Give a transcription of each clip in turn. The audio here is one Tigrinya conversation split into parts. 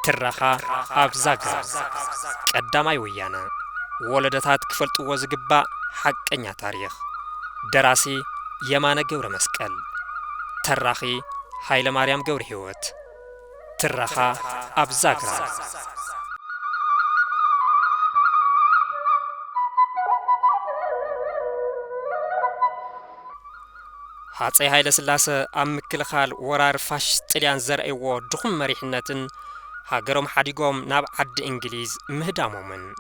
ترخا أبزاغ قداماي ويانا ولدتات كفلطو زغبا حقኛ تاريخ دراسي يمانه ገብረ መስቀል تراخي ኃይለ ማርያም ገብረ ሕይወት ترخا أبزاغ هاصي ኃይለ ስላሴ أمكلخال ورار فاشست طليان زرعيو دخم مريحنتن هاجرهم حديقهم ناب عد إنجليز مهدامومن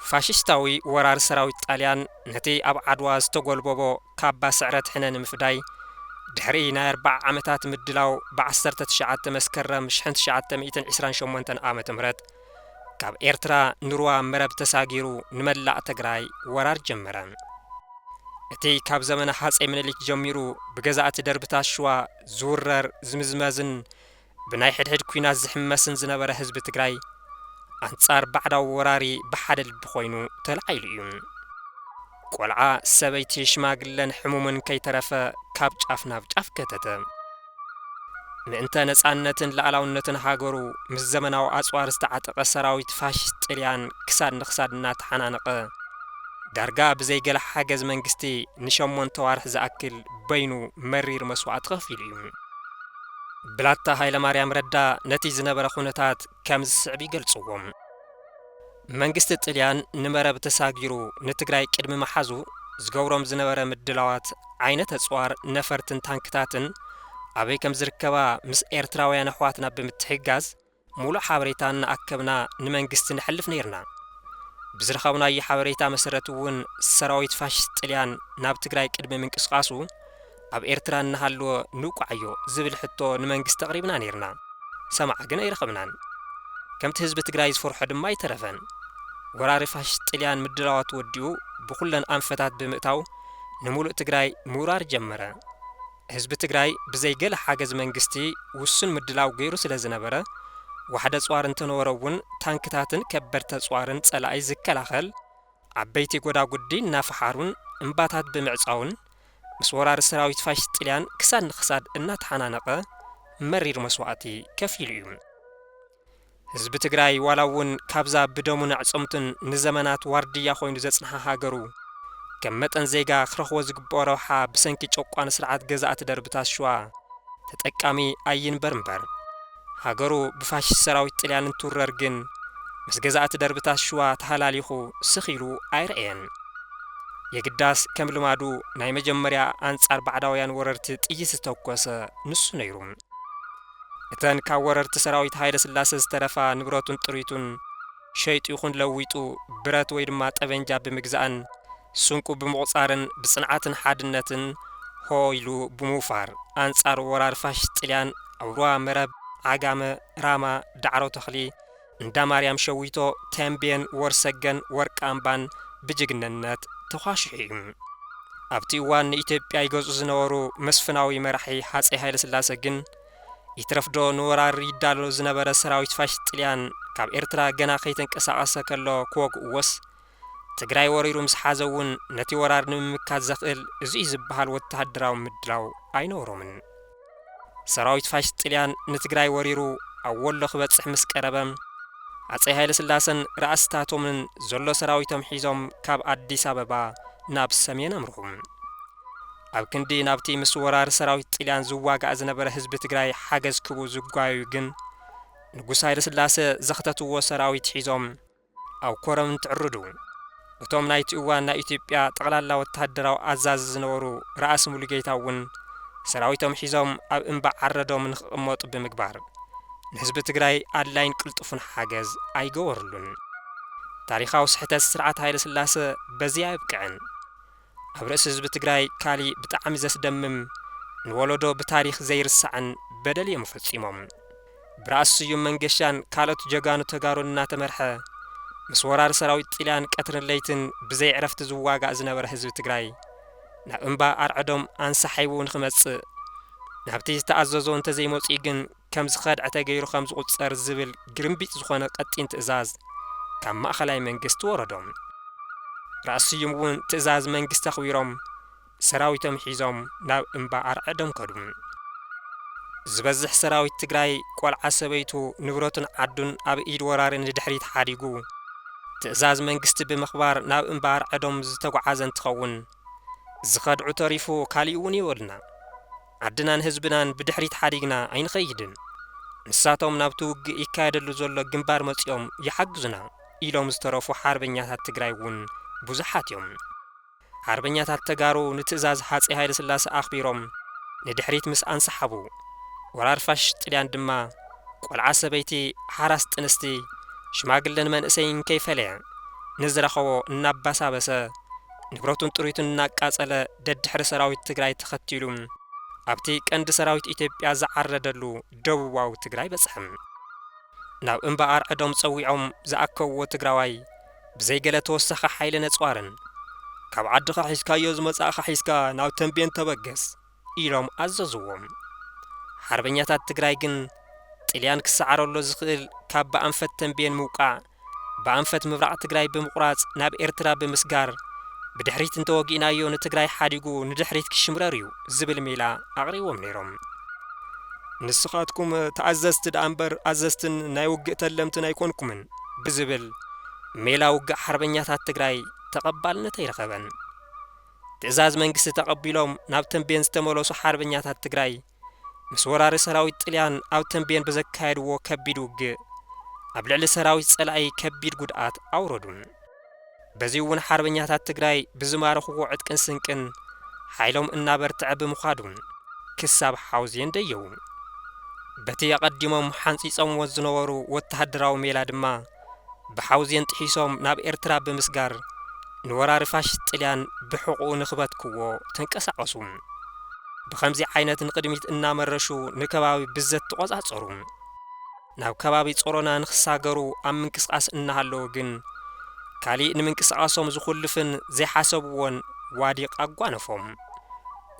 فاشستاوي ورار سراوي طاليان نتي أب عدواز تقول بابو كابا سعرت حنان مفداي دحري ناير 4 عمتات مدلاو بعسرت تشعات مسكرم شحنت شعات 128 عامة مرات كاب إيرترا نروا مرب تساجيرو نملع تجراي ورار جمران اتي كاب زمن حاصي منلك جميرو بجزاءات دربتا شوا زورر زمزمازن بناي حد كوينا زحمسن زنبره حزب تግራይ አንጻር بعداو ወራሪ بحدل بخوينو تلعيليون ቆልዓ ሰበይቲ ሽማግለን ሕሙምን ከይተረፈ ካብ ጫፍ ናብ ጫፍ ከተተ ምእንተ ነፃነትን ለዓላውነትን ሃገሩ ምስ ዘመናዊ ኣጽዋር ዝተዓጠቀ ሰራዊት ፋሽስት ጣልያን ክሳድ ንክሳድና ተሓናነቀ ዳርጋ ብዘይ ገለ ሓገዝ መንግስቲ ንሸሞንተ ዋርሕ ዝኣክል በይኑ መሪር መስዋዕት ከፊሉ እዩ ብላታ ኃይለ ማርያም ረዳ ነቲ ዝነበረ ኩነታት ከም ዝስዕብ ይገልጽዎም መንግስቲ ጣልያን ንመረብ ተሳጊሩ ንትግራይ ቅድሚ መሓዙ ዝገብሮም ዝነበረ ምድላዋት ዓይነት ኣጽዋር ነፈርትን ታንክታትን ኣበይ ከም ዝርከባ ምስ ኤርትራውያን ኣሕዋትና ብምትሕጋዝ ሙሉእ ሓበሬታን ኣከብና ንመንግስቲ ንሕልፍ ነይርና ብዝረኸብና ሓበሬታ መሰረት እውን ሰራዊት ፋሽስት ጣልያን ናብ ትግራይ ቅድሚ ምንቅስቃሱ ኣብ ኤርትራ ንሃልዎ ንቋዕዮ ዝብል ሕቶ ንመንግስቲ ተቅሪብና ነይርና ሰማዕ ግን ኣይረኸብናን ከምቲ ህዝቢ ትግራይ ዝፈርሖ ድማ ኣይተረፈን ወራሪ ፋሽስት ጣልያን ምድላዋት ወዲኡ ብኩለን አንፈታት ብምእታው ንሙሉእ ትግራይ ሙራር ጀመረ ህዝቢ ትግራይ ብዘይ ገለ ሓገዝ መንግስቲ ውሱን ምድላው ገይሩ ስለ ዝነበረ ዋሕደ ጿር እንተነወረውን ታንክታትን ከበርተ ጿርን ጸላኢ ዝከላኸል ዓበይቲ ጎዳጉዲ ናፈሓሩን እንባታት ብምዕጻውን ምስ ወራሪ ሰራዊት ፋሽስት ጣልያን ክሳድ ንክሳድ እናተሓናነቀ መሪር መስዋዕቲ ከፊሉ እዩ ህዝቢ ትግራይ ዋላውን ካብዛ ብደሙን ዕጽምትን ንዘመናት ዋርድያ ኮይኑ ዘጽንሐ ሃገሩ ከም መጠን ዜጋ ክረኽቦ ዝግብኦ ረብሓ ብሰንኪ ጨቋን ስርዓት ገዛእት ደርብታት ሸዋ ተጠቃሚ ኣይንበር እምበር ሃገሩ ብፋሽስት ሰራዊት ጣልያን እንትውረር ግን ምስ ገዛእት ደርብታት ሸዋ ተሃላሊኹ ስኺሉ ኣይረአየን የግዳስ ከም ልማዱ ናይ መጀመርያ አንጻር ባዕዳውያን ወረርቲ ጥይት ዝተኮሰ ንሱ ነይሩ እተን ካብ ወረርቲ ሰራዊት ኃይለ ስላሴ ዝተረፋ ንብረቱን ጥሪቱን ሸይጡ ይኹን ለዊጡ ብረት ወይ ድማ ጠበንጃ ብምግዛእን ስንቁ ብምቁጻርን ብጽንዓትን ሓድነትን ሆይሉ ብምውፋር አንጻር ወራር ፋሽስት ጣልያን አውሯ መረብ ዓጋመ ራማ ዳዕሮ ተኽሊ እንዳ ማርያም ሸዊቶ ተምቤን ወርሰገን ወርቃምባን ብጅግንነት ተኻሽሑ ኣብቲ ዋን ኢትዮጵያ ይገዙ ዝነበሩ መስፍናዊ መራሒ ሃጸይ ኃይለ ስላሴ ግን ይትረፍዶ ንወራር ይዳሎ ዝነበረ ሰራዊት ፋሽስት ጣልያን ካብ ኤርትራ ገና ከይተንቀሳቀሰ ከሎ ክወግእዎስ ትግራይ ወሪሩ ምስ ሓዘውን ነቲ ወራር ንምምካት ዘኽእል እዙይ ዝበሃል ወተሃደራዊ ምድላው ኣይነሮምን ሰራዊት ፋሽስት ጣልያን ንትግራይ ወሪሩ ኣብ ወሎ ክበጽሕ ምስ ቀረበም ሃጸይ ኃይለ ስላሴን ራእስታቶምን ዘሎ ሰራዊቶም ሒዞም ካብ አዲስ አበባ ናብ ሰሜን አምርኹም ኣብ ክንዲ ናብቲ ምስ ወራር ሰራዊት ጣልያን ዝዋጋእ ዝነበረ ህዝቢ ትግራይ ሓገዝ ክቡ ዝጓዩ ግን ንጉስ ኃይለ ስላሴ ዘኽተትዎ ሰራዊት ሒዞም ኣብ ኮረም ትዕርዱ እቶም ናይቲ እዋን ናይ ኢትዮጵያ ጠቕላላ ወተሃደራዊ ኣዛዚ ዝነበሩ ራእስ ሙሉጌታውን ሰራዊቶም ሒዞም ኣብ እምባ ዓረዶም ንኽቕመጡ ብምግባር ንህዝቢ ትግራይ ኣድላይን ቅልጡፍን ሓገዝ ኣይገበሩሉን ታሪኻዊ ስሕተት ስርዓት ኃይለ ስላሴ በዚያ ይብቅዕን ኣብ ርእሲ ህዝቢ ትግራይ ካሊ ብጣዕሚ ዘስደምም ንወለዶ ብታሪኽ ዘይርስዕን በደል እዮም ፈጺሞም ብራእስ ስዩም መንገሻን ካልኦት ጀጋኑ ተጋሩና ተመርሐ ምስ ወራር ሰራዊት ጣልያን ቀትርን ለይትን ብዘይ ዕረፍቲ ዝዋጋእ ዝነበረ ህዝቢ ትግራይ ናብ እምባ ኣርዕዶም አንሳሓይቡ ንኽመጽእ ናብቲ ዝተኣዘዞ እንተዘይመጽኡ ግን ከም ዝኸድዕ ተገይሩ ከም ዝቁጸር ዝብል ግርምቢጥ ዝኾነ ቀጢን ትእዛዝ ካብ ማእኸላይ መንግስቲ ወረዶም ራእስ ስዩም እውን ትእዛዝ መንግስቲ ኣኽቢሮም ሰራዊቶም ሒዞም ናብ እምባ ኣርዕዶም ከዱ ዝበዝሕ ሰራዊት ትግራይ ቆልዓ ሰበይቱ ንብረቱን ዓዱን ኣብ ኢድ ወራሪ ንድሕሪት ሓዲጉ ትእዛዝ መንግስቲ ብምኽባር ናብ እምባር ዕዶም ዝተጓዓዘ እንትኸውን ዝኸድዑ ተሪፉ ካሊእ እውን ይወልና ዓድናን ህዝብናን ብድሕሪት ሓዲግና ኣይንኸይድን ንሳቶም ናብቲ ውግእ ይካየደሉ ዘሎ ግንባር መፂኦም ይሓግዙና ኢሎም ዝተረፉ ሓርበኛታት ትግራይ እውን ብዙሓት እዮም ሓርበኛታት ተጋሩ ንትእዛዝ ሃፀይ ሃይለ ስላሴ ኣኽቢሮም ንድሕሪት ምስ ኣንሰሓቡ ወራር ፋሽስት ጣልያን ድማ ቆልዓ ሰበይቲ ሓራስ ጥንስቲ ሽማግለን መንእሰይን ከይፈለየ ንዝረኸቦ እናባሳበሰ ንብረቱን ጥሪቱን እናቃጸለ ደድሕሪ ሰራዊት ትግራይ ተኸቲሉ ኣብቲ ቀንዲ ሰራዊት ኢትዮጵያ ዝዓረደሉ ደቡባዊ ትግራይ በጽሕም ናብ እምባ ኣርዕዶም ፀዊዖም ዝኣከብዎ ትግራዋይ ብዘይገለ ተወሰኸ ሓይሊ ነጽዋርን ካብ ዓድኻ ሒዝካዮ ዝመጻእኻ ሒዝካ ናብ ተንቤን ተበገስ ኢሎም ኣዘዝዎም ሓርበኛታት ትግራይ ግን ጣልያን ክሰዓረሎ ዝኽእል ካብ በኣንፈት ተንቤን ምውቃዕ በኣንፈት ምብራቕ ትግራይ ብምቑራጽ ናብ ኤርትራ ብምስጋር ብድሕሪት እንተወጊእናዮ ንትግራይ ሓዲጉ ንድሕሪት ክሽምረር እዩ ዝብል ሜላ ኣቕሪቦም ነይሮም ንስኻትኩም ተኣዘዝቲ ደኣ እምበር ኣዘዝትን ናይ ውግእ ተለምትን ኣይኮንኩምን ብዝብል ሜላ ውግእ ሓርበኛታት ትግራይ ተቐባልነት ኣይረኸበን ትእዛዝ መንግስቲ ተቐቢሎም ናብ ተንቤን ዝተመለሱ ሓርበኛታት ትግራይ ምስ ወራሪ ሰራዊት ጣልያን ኣብ ተንቤን ብዘካየድዎ ከቢድ ውግእ ኣብ ልዕሊ ሰራዊት ጸላኢ ከቢድ ጉድኣት ኣውረዱን በዚ እውን ሓርበኛታት ትግራይ ብዝማረኽዎ ዕጥቅን ስንቅን ሓይሎም እናበርትዐ ብምዃዱን ክሳብ ሓውዝየን ደየው በቲ ኣቐዲሞም ሓንፂፆምዎ ዝነበሩ ወተሃደራዊ ሜላ ድማ ብሓውዝየን ጥሒሶም ናብ ኤርትራ ብምስጋር ንወራሪ ፋሽስት ጣልያን ብሕቑኡ ንኽበትክዎ ተንቀሳቐሱ ብኸምዚ ዓይነት ንቅድሚት እናመረሹ ንከባቢ ብዘት ተቆጻጸሩ ናብ ከባቢ ጾሮና ንኽሳገሩ ኣብ ምንቅስቓስ እናሃለዉ ግን ካሊእ ንምንቅስቓሶም ዝኹልፍን ዘይሓሰብዎን ዋዲቕ ኣጓነፎም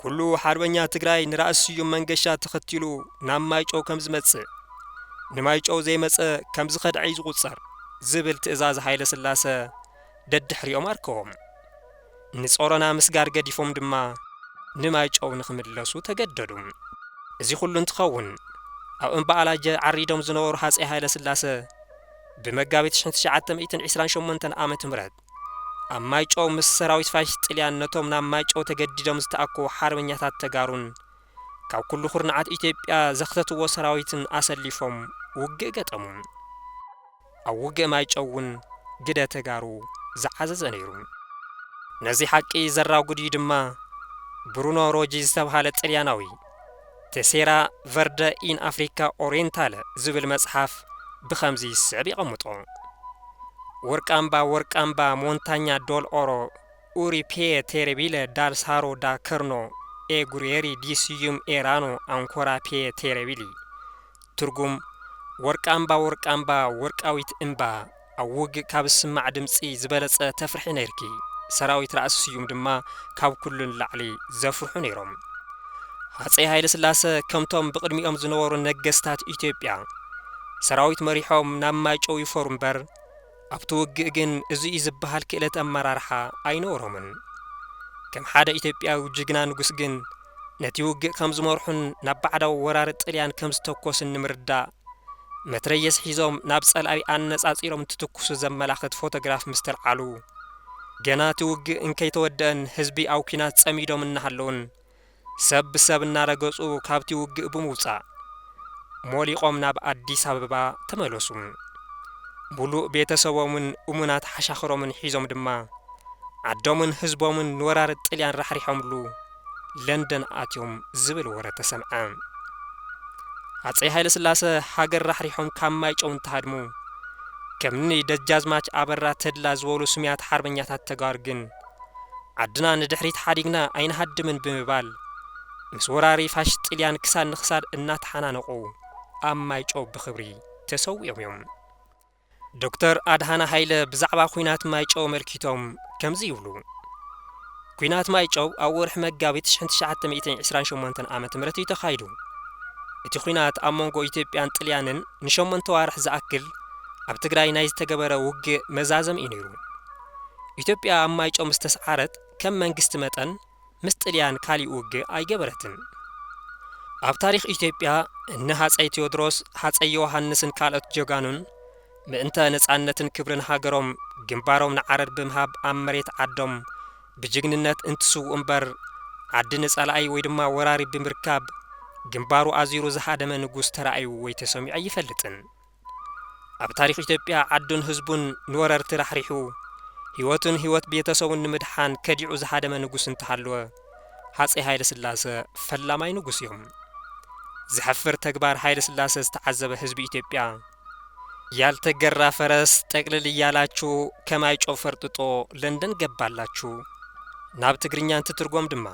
ኩሉ ሓርበኛ ትግራይ ንራእሲ ስዩም መንገሻ ተኸቲሉ ናብ ማይጨው ከም ዝመጽእ ንማይጨው ዘይመጸ ከም ዝኸድዐ ይዝቝጸር ዝብል ትእዛዝ ሃይለ ስላሰ ደድሕሪኦም ኣርከቦም ንጾሮና ምስጋር ገዲፎም ድማ ንማይጨው ንኽምለሱ ተገደዱ እዚ ኩሉ እንትኸውን ኣብ እምባ ኣላጀ ዓሪዶም ዝነበሩ ሃፀይ ሃይለ ስላሰ بمجابيت 1928 ዓመተ ምህረት ኣብ ማይጨው ምስ ሰራዊት ፋሽስት ጣልያን ነቶም ናብ ማይጨው ተገዲዶም ዝተኣከቡ ሓርበኛታት ተጋሩን ካብ ኩሉ ኩርናዓት ኢትዮጵያ ዘኽተትዎ ሰራዊትን ኣሰሊፎም ውግእ ገጠሙ ኣብ ውግእ ማይጨውን ግደ ተጋሩ ዝዓዘዘ ነይሩ ነዚ ሓቂ ዘራጉዲ ድማ ብሩኖ ሮጂ ዝተባሃለ ጣልያናዊ ተሴራ ቨርደ ኢን ኣፍሪካ ኦሪየንታል ዝብል መጽሓፍ بخمزي السعبي قمطو ورقامبا مونتانيا دول أورو أوري بيه تيربيل دار سارو دا كرنو اي غوريري دي سيوم ايرانو انكورا بيه تيربيلي ترجم ورقامبا ورقاويت امبا اوغ كاب سمع دمصي زبلص تفرح نيركي سراويت راس سيوم دما كاب كلن لعلي زفرحو نيروم هاصي هايل سلاسه كمتوم بقدميهم زنورو نغستات إثيوبيا سراويت مريحهم نام مايጨው يفورم بر ኣብቲ ውግእ ግን እዚ ዝበሃል ክእለት ኣመራርሓ ኣይኖሮምን ከም ሓደ ኢትዮጵያዊ ጅግና ንጉስ ግን ነቲ ውግእ ከም ዝመርሑን ናብ ባዕዳዊ ወራሪ ጣልያን ከም ዝተኮስን ንምርዳእ መትረየስ ሒዞም ናብ ጸላኢ ኣነጻጺሮም ትትኩሱ ዘመላኽት ፎቶግራፍ ምስተልዓሉ ገና እቲ ውግእ እንከይተወደአን ህዝቢ ኣብ ኩናት ጸሚዶም እናሃለውን ሰብ እናረገጹ ካብቲ ውግእ ብምውጻእ ሞሊቆም ናብ አዲስ አበባ ተመለሱ ሙሉ ቤተሰቦምን እሙናት ሓሻኽሮምን ሒዞም ድማ ዓዶምን ህዝቦምን ንወራሪ ጣልያን ራሕሪሖምሉ ለንደን ኣትዮም ዝብል ወረ ተሰምዐ ሃፀይ ሃይለ ስላሰ ሃገር ራሕሪሖም ካብ ማይጨው እንተሃድሙ ከምኒ ደጃዝማች ኣበራ ተድላ ዝበሉ ስምያት ሓርበኛታት ተጋሩ ግን ዓድና ንድሕሪት ሓዲግና ኣይንሃድምን ብምባል ምስ ወራሪ ፋሽስት ጣልያን ክሳድ ንክሳድ እናተሓናነቑ ኣብ ማይጨው ብኽብሪ ተሰውዮም ዶክተር ኣድሃና ሃይለ ብዛዕባ ኩናት ማይጨው መልኪቶም ከምዚ ይብሉ ኩናት ማይጨው ኣብ ወርሒ መጋቢት 1928 ዓመተ ምህረት ተኻይዱ እቲ ኩናት ኣብ መንጎ ኢትዮጵያን ጣልያንን ን8 ዋርሕ ዝኣክል ኣብ ትግራይ ናይ ዝተገበረ ውግእ መዛዘም እዩ ነይሩ ኢትዮጵያ ኣብ ማይጨው ምስተሰዓረት ከም መንግስቲ መጠን ምስ ጣልያን ካሊእ ውግእ ኣይገበረትን ኣብ ታሪኽ ኢትዮጵያ ንሃፀይ ቴዎድሮስ ሃፀይ ዮሃንስን ካልኦት ጀጋኑን ምእንተ ነጻነትን ክብርን ሃገሮም ግንባሮም ንዓረድ ብምሃብ ኣብ መሬት ዓዶም ብጅግንነት እንትስው እምበር ዓዲ ንጸላኣይ ወይ ድማ ወራሪ ብምርካብ ግንባሩ ኣዚሩ ዝሃደመ ንጉስ ተራእዩ ወይ ተሰሚዑ ኣይፈልጥን። ኣብ ታሪኽ ኢትዮጵያ ዓዱን ህዝቡን ንወረርቲ ራሕሪሑ ህይወቱን ህይወት ቤተሰቡን ንምድሓን ከዲዑ ዝሃደመ ንጉስ እንተሃለወ ሃፀይ ሃይለ ስላሴ ፈላማይ ንጉስ እዮም። ዝሕፍር ተግባር ሃይለ ስላሴ ዝተዓዘበ ህዝቢ ኢትዮጵያ ያልተገራ ፈረስ ጠቅልል እያላችሁ ከማይ ጮፍ ፈርጥጦ ለንደን ገባላችሁ ናብ ትግርኛ እንትትርጎም ድማ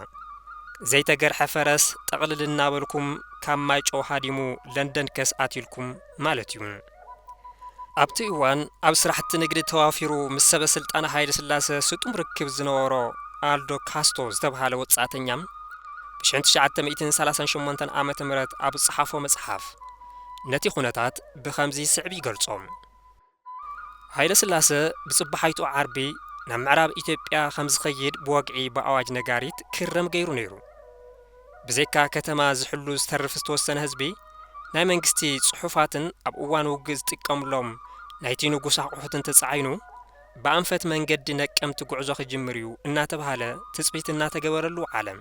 ዘይተገርሐ ፈረስ ጠቅልል እናበልኩም ካማይ ጮ ሃዲሙ ለንደን ከስኣትልኩም ማለት እዩ። ኣብቲ እዋን ኣብ ስራሕቲ ንግዲ ተዋፊሩ ምስ ሰበ ስልጣን ሃይለ ስላሴ ስጡም ርክብ ዝነበሮ ኣልዶ ካስቶ ዝተባሃለ ወጻእተኛም ብ1938 ዓመተ ምህረት ኣብ ጽሓፎ መጽሓፍ ነቲ ኩነታት ብኸምዚ ስዕቢ ይገልጾም። ሃይለ ስላሴ ብጽባሓይቱ ዓርቢ ናብ ምዕራብ ኢትዮጵያ ከም ዝኸይድ ብወግዒ ብኣዋጅ ነጋሪት ክረም ገይሩ ነይሩ። ብዘይካ ከተማ ዝሕሉ ዝተርፍ ዝተወሰነ ህዝቢ ናይ መንግስቲ ጽሑፋትን ኣብ እዋን ውግእ ዝጥቀምሎም ናይቲ ንጉስ ኣቑሑትን ተጻዒኑ ብኣንፈት መንገዲ ነቀምቲ ጉዕዞ ክጅምር እዩ እናተባሃለ ትጽቢት እናተገበረሉ ዓለም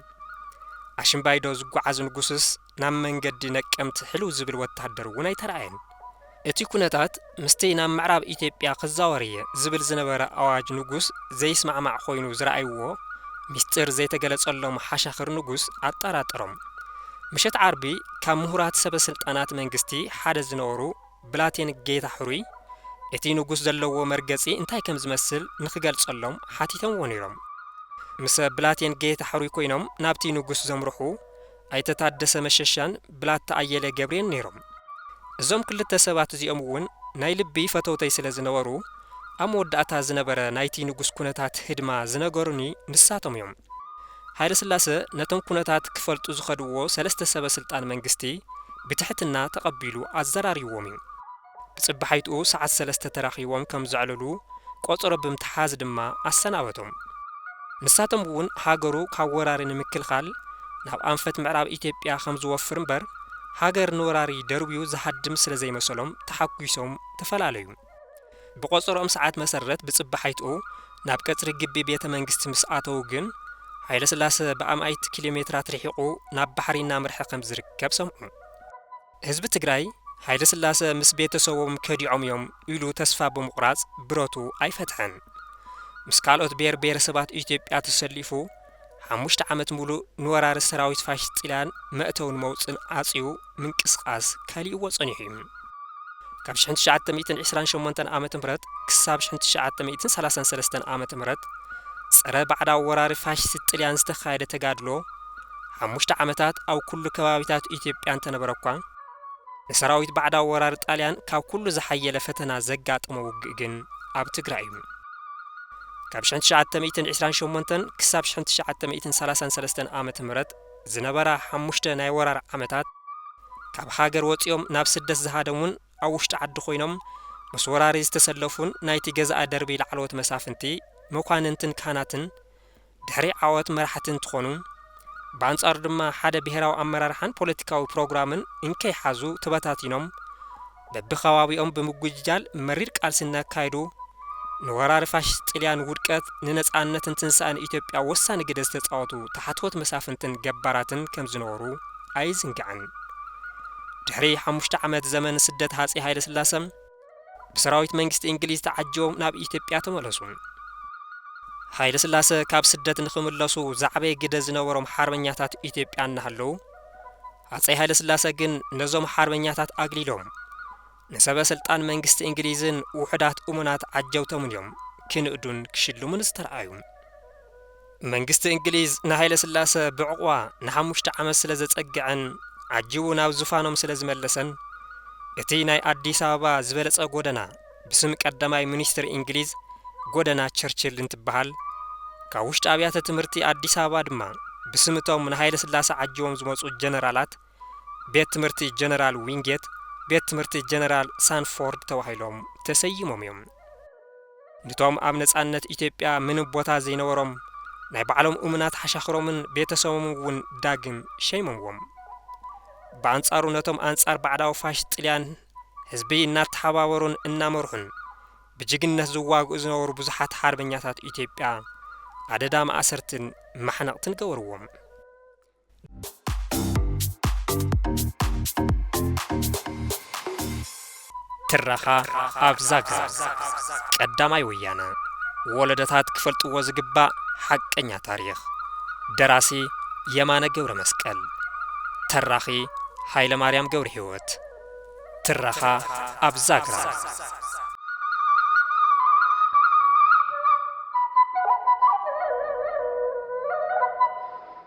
ኣሽምባይዶ ዝጓዓዝ ንጉስስ ናብ መንገዲ ነቀምቲ ሕልው ዝብል ወታደር እውን ኣይተረኣየን። እቲ ኩነታት ምስቲ ናብ ምዕራብ ኢትዮጵያ ክዛወርየ ዝብል ዝነበረ ኣዋጅ ንጉስ ዘይስማዕማዕ ኮይኑ ዝረኣይዎ ሚስጥር ዘይተገለጸሎም ሓሻኽር ንጉስ ኣጠራጠሮም። ምሸት ዓርቢ ካብ ምሁራት ሰበ ስልጣናት መንግስቲ ሓደ ዝነበሩ ብላቴን ጌታ ሕሩይ እቲ ንጉስ ዘለዎ መርገጺ እንታይ ከም ዝመስል ንኽገልጸሎም ሓቲቶምዎ ነይሮም። ምስ ብላቴን ጌታ ሕሩይ ኮይኖም ናብቲ ንጉስ ዘምርሑ ኣይተታደሰ መሸሻን ብላታ ኣየለ ገብሬን ነይሮም። እዞም ክልተ ሰባት እዚኦም እውን ናይ ልቢ ፈተውተይ ስለ ዝነበሩ ኣብ መወዳእታ ዝነበረ ናይቲ ንጉስ ኩነታት ህድማ ዝነገሩኒ ንሳቶም እዮም። ሃይለ ስላሴ ነቶም ኩነታት ክፈልጡ ዝኸድዎ ሰለስተ ሰበ ስልጣን መንግስቲ ብትሕትና ተቐቢሉ ኣዘራሪዎም እዩ። ብጽባሓይቱ ሰዓት 3 ተራኺቦም ከም ዘዕለሉ ቆጽሮ ብምትሓዝ ድማ ኣሰናበቶም። ንሳቶም እውን ሃገሩ ካብ ወራሪ ንምክልኻል ናብ ኣንፈት ምዕራብ ኢትዮጵያ ከም ዝወፍር እምበር ሃገር ንወራሪ ደርብዩ ዝሃድም ስለ ዘይመሰሎም ተሓጒሶም ተፈላለዩ። ብቆጽሮኦም ሰዓት መሰረት ብጽባሓይቱ ናብ ቀጽሪ ግቢ ቤተ መንግስቲ ምስ ኣተው ግን ሃይለ ስላሴ ብኣምኣይት ኪሎሜትራት ርሒቑ ናብ ባሕሪ እናምርሐ ከም ዝርከብ ሰምዑ። ህዝቢ ትግራይ ሃይለ ስላሴ ምስ ቤተሰቦም ከዲዖም እዮም ኢሉ ተስፋ ብምቑራጽ ብረቱ ኣይፈትሐን። ምስ ካልኦት ብሔር ብሔረሰባት ኢትዮጵያ ተሰሊፉ 5 ዓመት ሙሉእ ንወራሪ ሰራዊት ፋሽስት ጣልያን መእተውን መውፅን ኣጽዩ ምንቅስቓስ ካሊእዎ ጸኒሑ እዩ። ካብ 1928 ዓመተ ምህረት ክሳብ 1933 ዓመተ ምህረት ጸረ ባዕዳዊ ወራሪ ፋሽስት ጣልያን ዝተኻየደ ተጋድሎ 5 ዓመታት ኣብ ኩሉ ከባቢታት ኢትዮጵያ እንተነበረኳ ንሰራዊት ባዕዳዊ ወራሪ ጣልያን ካብ ኩሉ ዝሓየለ ፈተና ዘጋጥሞ ውግእ ግን ኣብ ትግራይ እዩ። ካብ 1928 ክሳብ 1933 ዓመተ ምህረት ዝነበራ 5 ናይ ወራር ዓመታት ካብ ሃገር ወፂኦም ናብ ስደት ዝሃደሙን ኣብ ውሽጢ ዓዲ ኮይኖም ምስ ወራሪ ዝተሰለፉን ናይቲ ገዛእ ደርቢ ላዕለዎት መሳፍንቲ መኳንንትን ካህናትን ድሕሪ ዓወት መራሕትን እንትኾኑ በአንጻሩ ድማ ሓደ ብሔራዊ ኣመራርሓን ፖለቲካዊ ፕሮግራምን እንከይሓዙ ተበታቲኖም በብኸባቢኦም ብምጉጅጃል መሪር ቃልሲ እናካይዱ ንወራሪ ፋሽስት ጣልያን ውድቀት ንነጻነትን ትንሳኤን ኢትዮጵያ ወሳኒ ግደ ዝተጻወቱ ተሓትወት መሳፍንትን ገባራትን ከም ዝነበሩ ኣይዝንጋዕን። ድሕሪ 5 ዓመት ዘመን ስደት ሃፀይ ሃይለ ስላሴ ብሰራዊት መንግስቲ እንግሊዝ ተዓጅቦም ናብ ኢትዮጵያ ተመለሱ። ሃይለ ስላሴ ካብ ስደት ንኽምለሱ ዛዕበየ ግደ ዝነበሮም ሓርበኛታት ኢትዮጵያ እናሃለዉ ሃፀይ ሃይለ ስላሴ ግን ነዞም ሓርበኛታት ኣግሊሎም ንሰበ ስልጣን መንግስቲ እንግሊዝን ውሕዳት እሙናት ዓጀብቶም እዮም ክንእዱን ክሽልሙን ዝተረኣዩ። መንግስቲ እንግሊዝ ንሃይለ ስላሴ ብዕቑባ ን5 ዓመት ስለ ዘጸግዐን ዓጅቡ ናብ ዙፋኖም ስለ ዝመለሰን እቲ ናይ ኣዲስ ኣበባ ዝበለጸ ጎደና ብስም ቀዳማይ ሚኒስትር እንግሊዝ ጎደና ቸርችል እንትበሃል ካብ ውሽጢ ኣብያተ ትምህርቲ ኣዲስ ኣበባ ድማ ብስምቶም ንሃይለ ስላሴ ዓጅቦም ዝመጹ ጀነራላት ቤት ትምህርቲ ጀነራል ዊንጌት ቤት ትምህርቲ ጀነራል ሳንፎርድ ተባሂሎም ተሰይሞም እዮም። ንቶም ኣብ ነጻነት ኢትዮጵያ ምንም ቦታ ዘይነበሮም ናይ ባዕሎም እሙናት ሓሻኽሮምን ቤተሰቦም እውን ዳግም ሸይሞምዎም። በአንጻሩ ነቶም አንጻር ባዕዳው ፋሽስት ጣልያን ህዝቢ እናተሓባበሩን እናመርሑን ብጅግንነት ዝዋግኡ ዝነበሩ ብዙሓት ሓርበኛታት ኢትዮጵያ ኣደዳ ማእሰርትን ማሕነቕትን ገበርዎም ትረኻ ኣብ ዛግረብ ቀዳማይ ወያነ ወለደታት ክፈልጥዎ ዝግባእ ሓቀኛ ታሪኽ ደራሲ የማነ ገብረ መስቀል ተራኺ ሃይለ ማርያም ገብረ ሕይወት ትረኻ ኣብ ዛግረብ